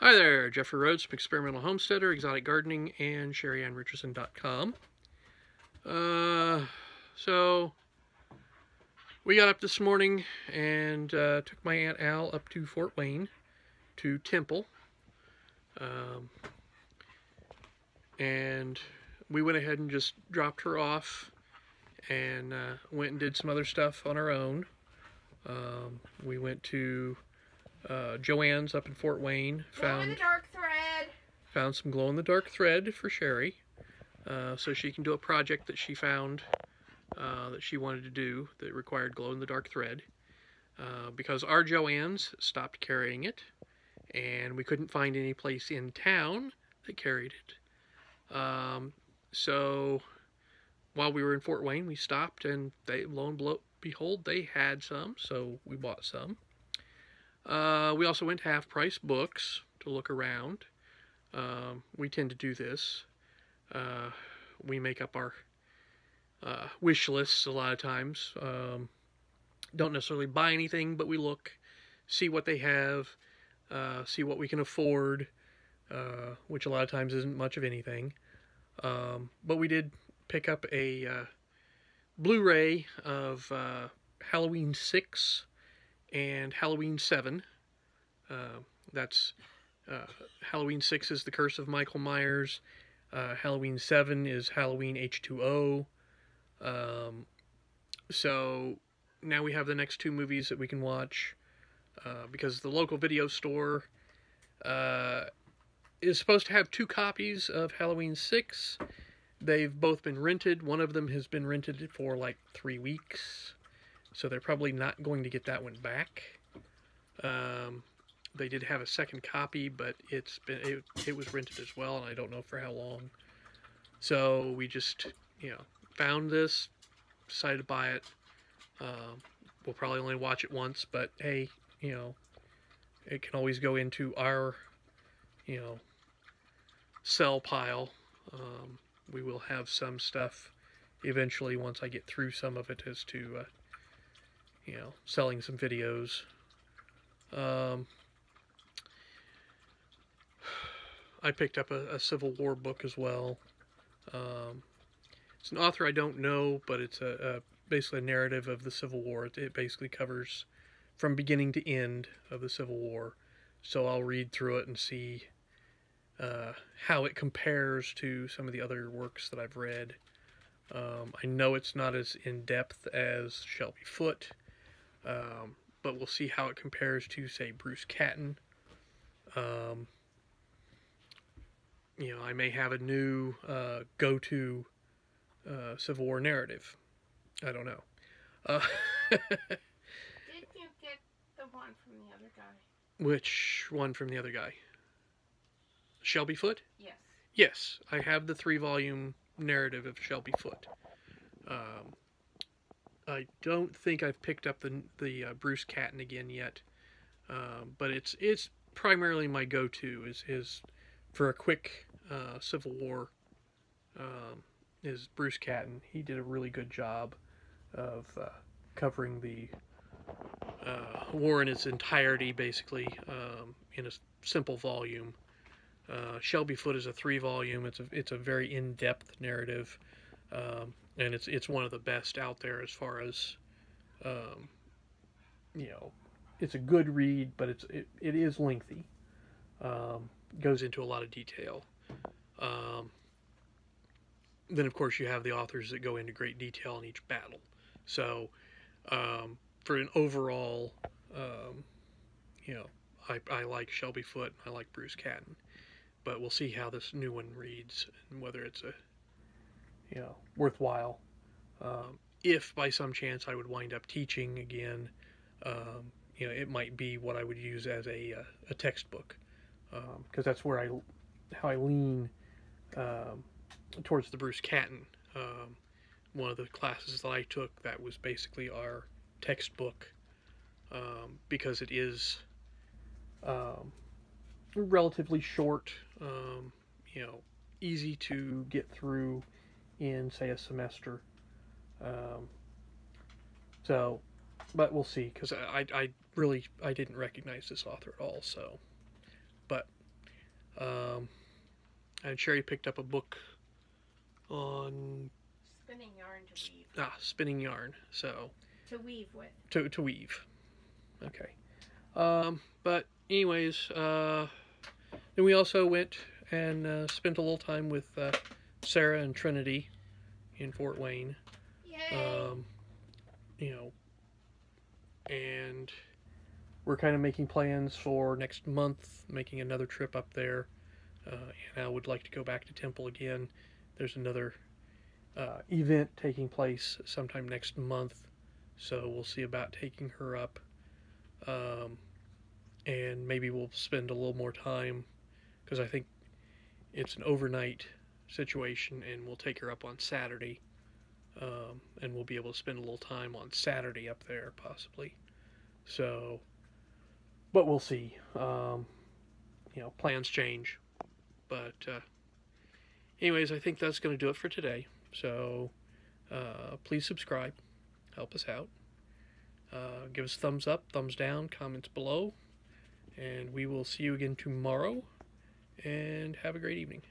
Hi there, Jeffrey Rhoades from Experimental Homesteader, Exotic Gardening, and Richcherson.com. So we got up this morning and took my Aunt Al up to Fort Wayne to Temple. And we went ahead and just dropped her off and went and did some other stuff on our own. We went to Joann's up in Fort Wayne. Found some glow-in-the-dark thread for Sheri, so she can do a project that she found that she wanted to do that required glow-in-the-dark thread, because our Joann's stopped carrying it, and we couldn't find any place in town that carried it. So while we were in Fort Wayne, we stopped, and lo and behold, they had some, so we bought some. We also went to Half Price Books to look around. We tend to do this. We make up our wish lists a lot of times. Don't necessarily buy anything, but we look, see what they have, see what we can afford, which a lot of times isn't much of anything. But we did pick up a Blu-ray of Halloween 6 and Halloween 7. That's Halloween 6 is The Curse of Michael Myers. Halloween 7 is Halloween H2O. So now we have the next two movies that we can watch, because the local video store is supposed to have two copies of Halloween 6. They've both been rented. One of them has been rented for like 3 weeks, so they're probably not going to get that one back. They did have a second copy, but it was rented as well, and I don't know for how long. So we just, found this, decided to buy it. We'll probably only watch it once, but hey, it can always go into our, sell pile. We will have some stuff eventually once I get through some of it as to, selling some videos. I picked up a Civil War book as well. It's an author I don't know, but it's basically a narrative of the Civil War. It basically covers from beginning to end of the Civil War. So I'll read through it and see how it compares to some of the other works that I've read. I know it's not as in-depth as Shelby Foote, but we'll see how it compares to, say, Bruce Catton. I may have a new go-to Civil War narrative. I don't know. Did you get the one from the other guy? Which one from the other guy? Shelby Foote? Yes. Yes, I have the 3-volume narrative of Shelby Foote. I don't think I've picked up the Bruce Catton again yet, but it's primarily my go-to is for a quick Civil War. Is Bruce Catton. He did a really good job of covering the war in its entirety, basically, in a simple volume. Shelby Foote is a 3-volume. It's a very in-depth narrative, and it's one of the best out there as far as it's a good read, but it is lengthy. Goes into a lot of detail. Then, of course, you have the authors that go into great detail in each battle. So, for an overall, I like Shelby Foote, and I like Bruce Catton. But we'll see how this new one reads, and whether it's worthwhile. If by some chance I would wind up teaching again, it might be what I would use as a textbook, because that's where how I lean towards the Bruce Catton. One of the classes that I took, that was basically our textbook, because it is relatively short, easy to get through in, say, a semester. But we'll see, because I didn't recognize this author at all, so. But And Sheri picked up a book on spinning yarn to weave. Spinning yarn. So To weave with. To weave. Okay. But anyways, then we also went and spent a little time with Sarah and Trinity in Fort Wayne. Yay! You know, and we're kind of making plans for next month, making another trip up there. And I would like to go back to Temple again. There's another event taking place sometime next month, so we'll see about taking her up. And maybe we'll spend a little more time, because I think it's an overnight situation, and we'll take her up on Saturday. And we'll be able to spend a little time on Saturday up there, possibly. So, but we'll see. Plans change. But, anyways, I think that's going to do it for today. So, please subscribe. Help us out. Give us a thumbs up, thumbs down, comments below. And we will see you again tomorrow. And have a great evening.